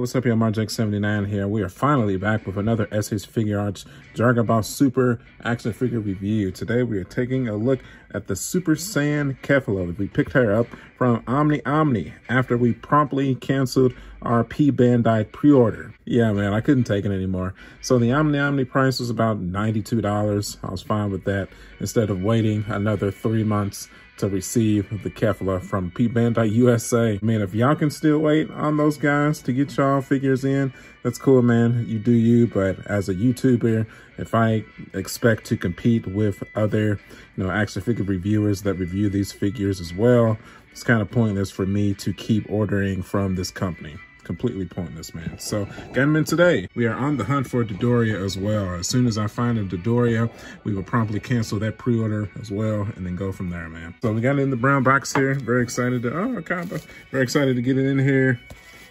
What's up, y'all? Marjake79 here. We are finally back with another SH Figuarts Dragon Ball Super action figure review. Today we are taking a look at the Super Saiyan Kefla. We picked her up from Omni after we promptly canceled our P Bandai pre-order. Yeah, man, I couldn't take it anymore. So the Omni price was about $92. I was fine with that instead of waiting another 3 months to receive the Kefla from P Bandai USA. I mean, if y'all can still wait on those guys to get y'all figures in, that's cool, man. You do you, but as a YouTuber, if I expect to compete with other, action figure reviewers that review these figures as well, it's kind of pointless for me to keep ordering from this company. Completely pointless, man. So got him in today. We are on the hunt for Dodoria as well. As soon as I find a Dodoria, we will promptly cancel that pre-order as well and then go from there, man. So we got it in the brown box here. Very excited to, very excited to get it in here.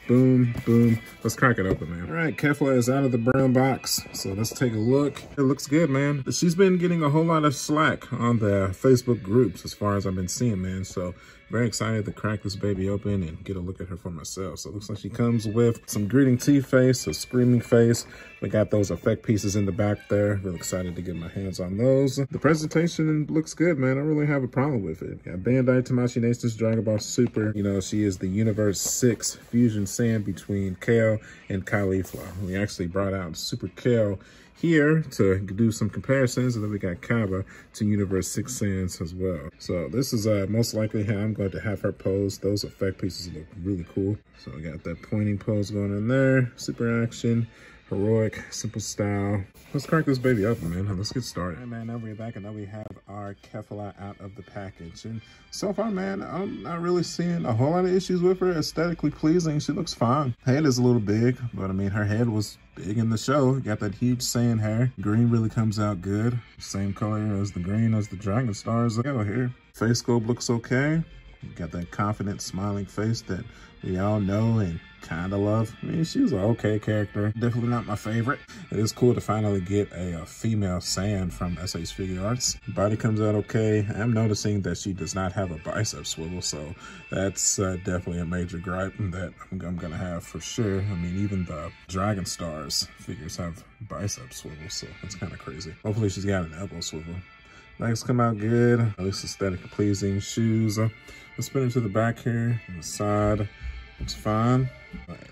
Boom, boom. Let's crack it open, man. All right, Kefla is out of the brown box. So let's take a look. It looks good, man. She's been getting a whole lot of slack on the Facebook groups as far as I've been seeing, man. So very excited to crack this baby open and get a look at her for myself. So it looks like she comes with some greeting T face, a screaming face. We got those effect pieces in the back there. Really excited to get my hands on those. The presentation looks good, man. I don't really have a problem with it. Got Bandai Tamashii Nations Dragon Ball Super. She is the Universe 6 fusion Saiyan between Kale and Kefla. We actually brought out Super Kale here to do some comparisons, and then we got Kaba to Universe 6 Saiyans as well. So this is most likely how I'm going to have her pose. Those effect pieces look really cool. So we got that pointing pose going in there. Super action, heroic, simple style. Let's crack this baby open, man. Let's get started. All right, man, now we're back and now we have our Kefla out of the package. And so far, man, I'm not really seeing a whole lot of issues with her. Aesthetically pleasing, she looks fine. Head is a little big, but I mean, her head was big in the show. Got that huge Saiyan hair. Green really comes out good. Same color as the green as the Dragon Stars go here. Face sculpt looks okay. Got that confident, smiling face that we all know and kind of love. I mean, she was an okay character. Definitely not my favorite. It is cool to finally get a female Saiyan from SH Figuarts. Body comes out okay. I'm noticing that she does not have a bicep swivel, so that's definitely a major gripe that I'm gonna have for sure. I mean, even the Dragon Stars figures have bicep swivels, so that's kind of crazy. Hopefully she's got an elbow swivel. Legs come out good, at least aesthetically pleasing. Shoes, let's spin into the back here, on the side, looks fine.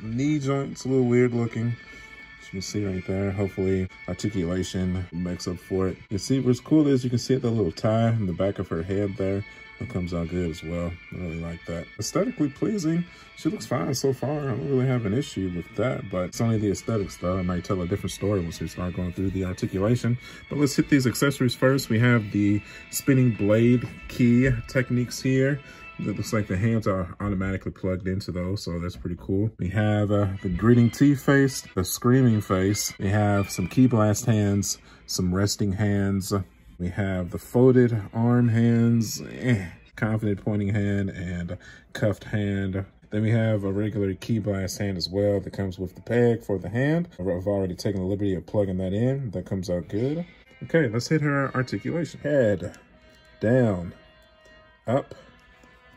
Knee joint's a little weird looking, as you can see right there. Hopefully articulation makes up for it. You see what's cool is you can see the little tie in the back of her head there. That comes out good as well. I really like that. Aesthetically pleasing. She looks fine so far. I don't really have an issue with that, but it's only the aesthetics though. I might tell a different story once we start going through the articulation. But let's hit these accessories first. We have the spinning blade key techniques here. It looks like the hands are automatically plugged into those, so that's pretty cool. We have the gritting T face, the screaming face. We have some key blast hands, some resting hands. We have the folded arm hands, confident pointing hand, and cuffed hand. Then we have a regular key blast hand as well that comes with the peg for the hand. I've already taken the liberty of plugging that in. That comes out good. Okay, let's hit her articulation. Head, down, up,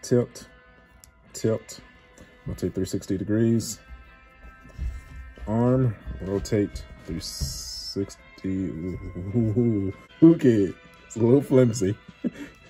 tilt, tilt, rotate 360 degrees. Arm, rotate 360. Okay, it's a little flimsy.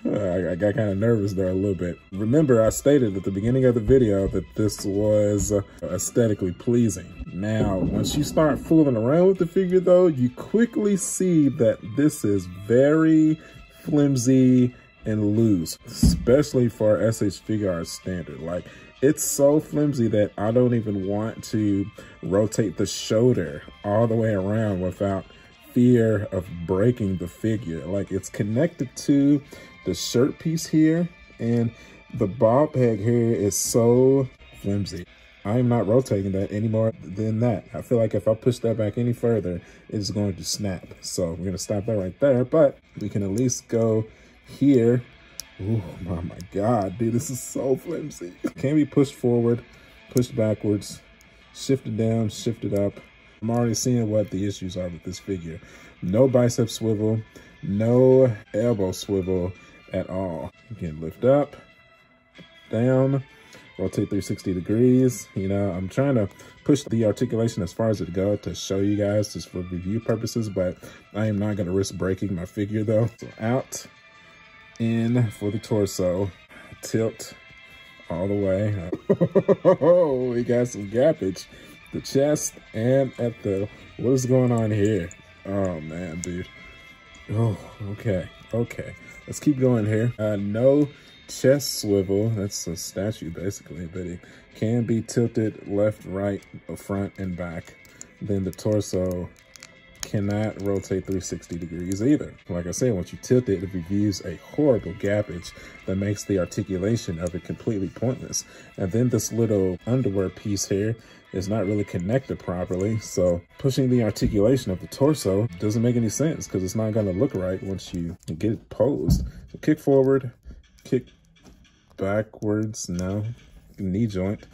I got kind of nervous there a little bit. Remember, I stated at the beginning of the video that this was aesthetically pleasing. Now, once you start fooling around with the figure though, you quickly see that this is very flimsy and loose, especially for SH Figuarts standard. Like, it's so flimsy that I don't even want to rotate the shoulder all the way around without fear of breaking the figure. Like, it's connected to the shirt piece here, and the ball peg here is so flimsy. I am not rotating that any more than that. I feel like if I push that back any further, it's going to snap. So we're gonna stop that right there, but we can at least go here. Oh my God, dude, this is so flimsy. Can be pushed forward, pushed backwards, shifted down, shifted up. I'm already seeing what the issues are with this figure. No bicep swivel, no elbow swivel at all. You can lift up, down, rotate 360 degrees. You know, I'm trying to push the articulation as far as it goes to show you guys just for review purposes, but I am not going to risk breaking my figure though. So out, in for the torso, tilt all the way. Oh, we got some gappage. The chest and at the, what is going on here? Oh man, dude. Oh, okay. Let's keep going here. No chest swivel. That's a statue basically, but it can be tilted left, right, front, and back. Then the torso cannot rotate 360 degrees either. Like I said, once you tilt it, it reviews a horrible gappage that makes the articulation of it completely pointless. And then this little underwear piece here is not really connected properly. So pushing the articulation of the torso doesn't make any sense because it's not going to look right once you get it posed. So kick forward, kick backwards, no, knee joint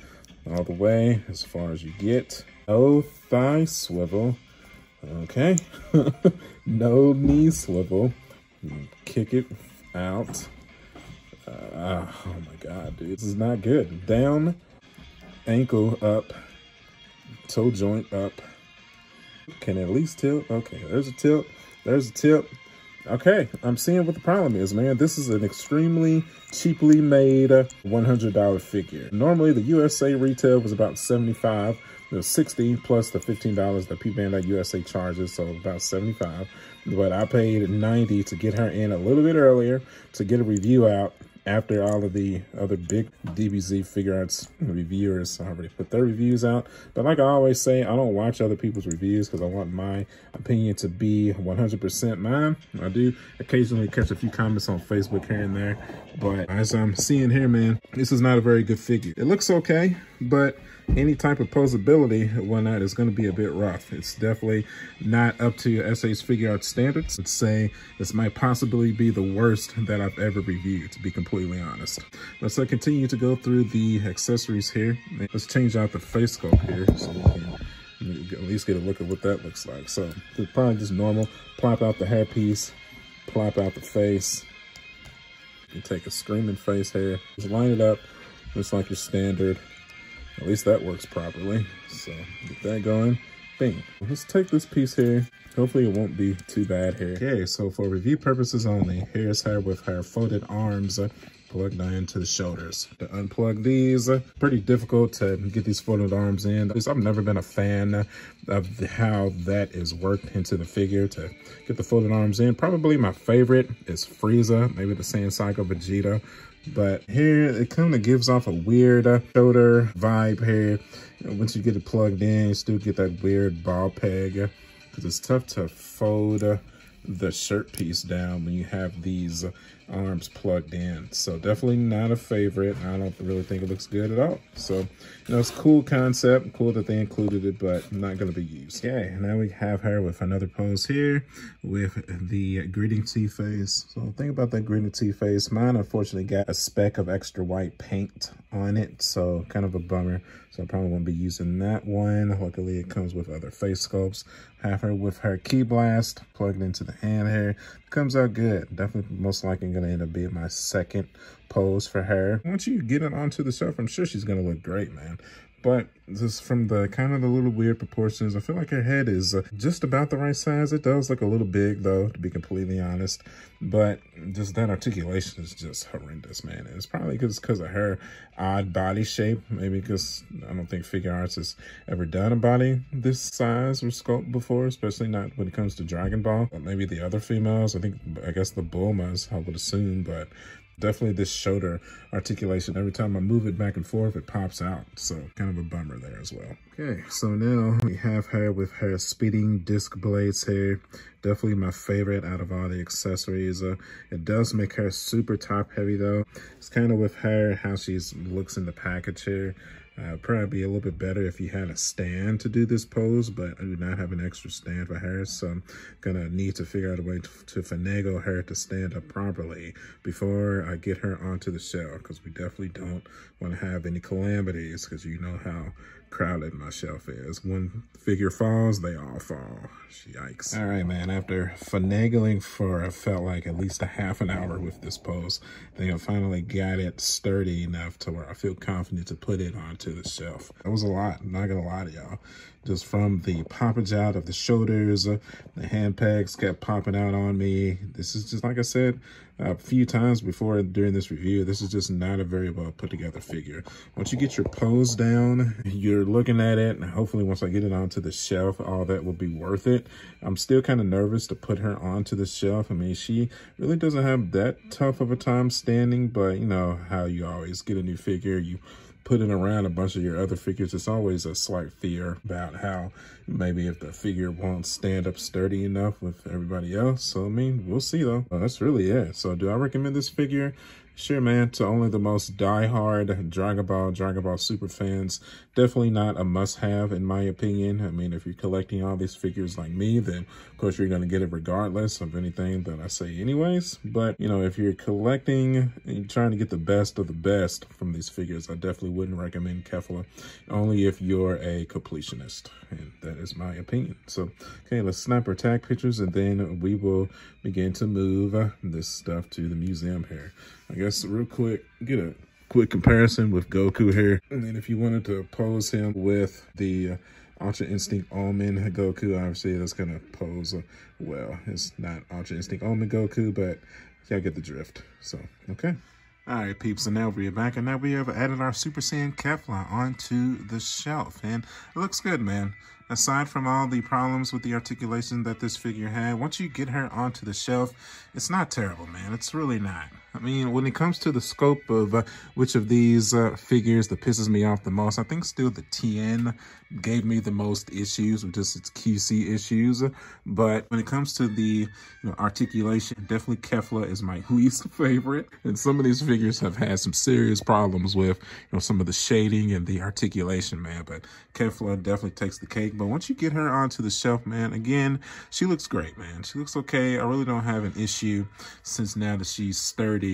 all the way as far as you get. No thigh swivel. Okay, no knee swivel. Kick it out. Oh my God, dude, this is not good. Down, ankle up, toe joint up. Can at least tilt. Okay, there's a tilt. There's a tilt. Okay, I'm seeing what the problem is, man. This is an extremely cheaply made $100 figure. Normally, the USA retail was about $75. It was $60 plus the $15 that PBand.USA charges, so about $75. But I paid $90 to get her in a little bit earlier to get a review out after all of the other big DBZ Figuarts reviewers already put their reviews out. But like I always say, I don't watch other people's reviews because I want my opinion to be 100% mine. I do occasionally catch a few comments on Facebook here and there, but as I'm seeing here, man, this is not a very good figure. It looks okay, but any type of posability and whatnot is going to be a bit rough. It's definitely not up to SA's Figuarts standards. Let's say this might possibly be the worst that I've ever reviewed, to be completely honest. Let's continue to go through the accessories here. Let's change out the face sculpt here so we can at least get a look at what that looks like. So it's probably just normal. Plop out the hairpiece, plop out the face. You take a screaming face hair, just line it up, looks like your standard. At least that works properly. So get that going. Bing. Let's take this piece here. Hopefully it won't be too bad here. Okay, so for review purposes only, here's her with her folded arms plugged into the shoulders. To unplug these, pretty difficult to get these folded arms in. I've never been a fan of how that is worked into the figure to get the folded arms in. Probably my favorite is Frieza, maybe the Saiyan Psycho Vegeta. But here, it kind of gives off a weird shoulder vibe here. Once you get it plugged in, you still get that weird ball peg. Because it's tough to fold the shirt piece down when you have these arms plugged in. So definitely not a favorite. I don't really think it looks good at all. So, you know, it's a cool concept. Cool that they included it, but not going to be used. Okay, now we have her with another pose here with the gritty T-face. So think about that gritty T-face. Mine unfortunately got a speck of extra white paint on it, so kind of a bummer. So I probably won't be using that one. Luckily, it comes with other face sculpts. Have her with her key blast plugged into the hand here. Comes out good. Definitely most likely going to end up being my second pose for her. Once you get it onto the shelf, I'm sure she's going to look great, man. But just from the kind of the little weird proportions, I feel like her head is just about the right size. It does look a little big though, to be completely honest. But just that articulation is just horrendous, man. And it's probably because of her odd body shape. Maybe because I don't think Figuarts has ever done a body this size or sculpt before, especially not when it comes to Dragon Ball. Or maybe the other females. I guess the Bulmas, I would assume, but definitely this shoulder articulation. Every time I move it back and forth, it pops out. So kind of a bummer there as well. Okay, so now we have her with her speeding disc blades here. Definitely my favorite out of all the accessories. It does make her super top heavy though. It's kind of with her, how she looks in the package here. Probably be a little bit better if you had a stand to do this pose, but I do not have an extra stand for her, so I'm gonna need to figure out a way to finagle her to stand up properly before I get her onto the shelf, because we definitely don't want to have any calamities, because you know how crowded my shelf is. One figure falls, they all fall. Yikes. All right, man, after finagling for, I felt like at least a half an hour with this pose, I think I finally got it sturdy enough to where I feel confident to put it onto the shelf. It was a lot, I'm not gonna lie to y'all. Just from the poppage out of the shoulders, the hand pegs kept popping out on me. This is just, like I said a few times before during this review, this is just not a very well put together figure. Once you get your pose down, you're looking at it, and hopefully once I get it onto the shelf, all that will be worth it. I'm still kind of nervous to put her onto the shelf. I mean, she really doesn't have that tough of a time standing, but you know how you always get a new figure, you put it around a bunch of your other figures, it's always a slight fear about how maybe if the figure won't stand up sturdy enough with everybody else. So, I mean, we'll see though. Well, that's really it. So do I recommend this figure? Sure, man, to only the most diehard Dragon Ball Super fans. Definitely not a must-have, in my opinion. I mean, if you're collecting all these figures like me, then, of course, you're going to get it regardless of anything that I say anyways. But, you know, if you're collecting and you're trying to get the best of the best from these figures, I definitely wouldn't recommend Kefla, only if you're a completionist. And that is my opinion. So, okay, let's snap our tag pictures, and then we will begin to move this stuff to the museum here. I guess real quick, get a quick comparison with Goku here. And then if you wanted to pose him with the Ultra Instinct Omen Goku, obviously that's going to pose well. It's not Ultra Instinct Omen Goku, but y'all get the drift. So, okay. All right, peeps, and now we're back, and now we have added our Super Saiyan Kefla onto the shelf, and it looks good, man. Aside from all the problems with the articulation that this figure had, once you get her onto the shelf, it's not terrible, man. It's really not. I mean, when it comes to the scope of which of these figures that pisses me off the most, I think still the TN gave me the most issues with just its QC issues. But when it comes to the articulation, definitely Kefla is my least favorite. And some of these figures have had some serious problems with some of the shading and the articulation, man. But Kefla definitely takes the cake. But once you get her onto the shelf, man, again, she looks great, man. She looks okay. I really don't have an issue since now that she's sturdy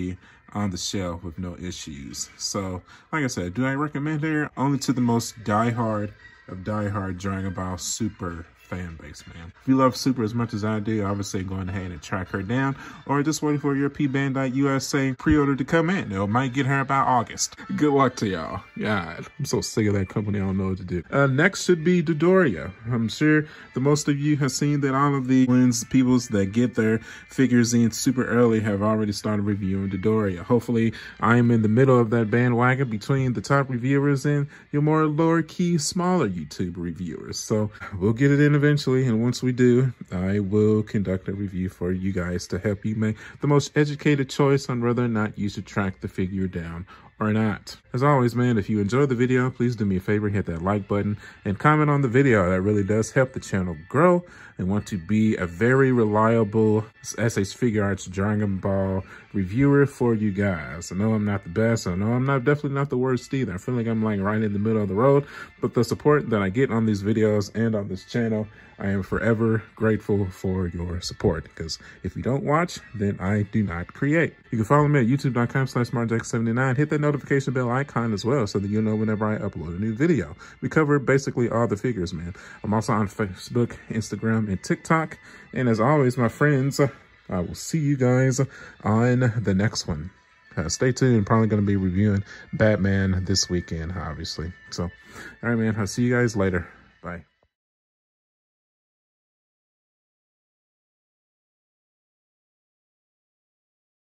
on the shelf with no issues. So, like I said, do I recommend her? Only to the most diehard of diehard Dragon Ball Super fan base, man. If you love Super as much as I do, I would say going ahead and track her down, or just wait for your Bandai USA pre-order to come in. It might get her about August. Good luck to y'all. God, I'm so sick of that company. I don't know what to do. Next should be Dodoria. I'm sure the most of you have seen that all of the peoples that get their figures in super early have already started reviewing Dodoria. Hopefully, I am in the middle of that bandwagon between the top reviewers and your more lower-key, smaller YouTube reviewers. So we'll get it in eventually, and once we do, I will conduct a review for you guys to help you make the most educated choice on whether or not you should track the figure down or not. As always, man, if you enjoyed the video, please do me a favor, hit that like button and comment on the video. That really does help the channel grow. And want to be a very reliable SH Figuarts Dragon Ball reviewer for you guys. I know I'm not the best. I know I'm definitely not the worst either. I feel like I'm like right in the middle of the road, but the support that I get on these videos and on this channel, I am forever grateful for your support, because if you don't watch, then I do not create. You can follow me at youtube.com/SmartJack79. Hit that notification bell icon as well so that you'll know whenever I upload a new video. We cover basically all the figures, man. I'm also on Facebook, Instagram, and TikTok. And as always, my friends, I will see you guys on the next one. Stay tuned. Probably going to be reviewing Batman this weekend, obviously. So, all right, man. I'll see you guys later. Bye.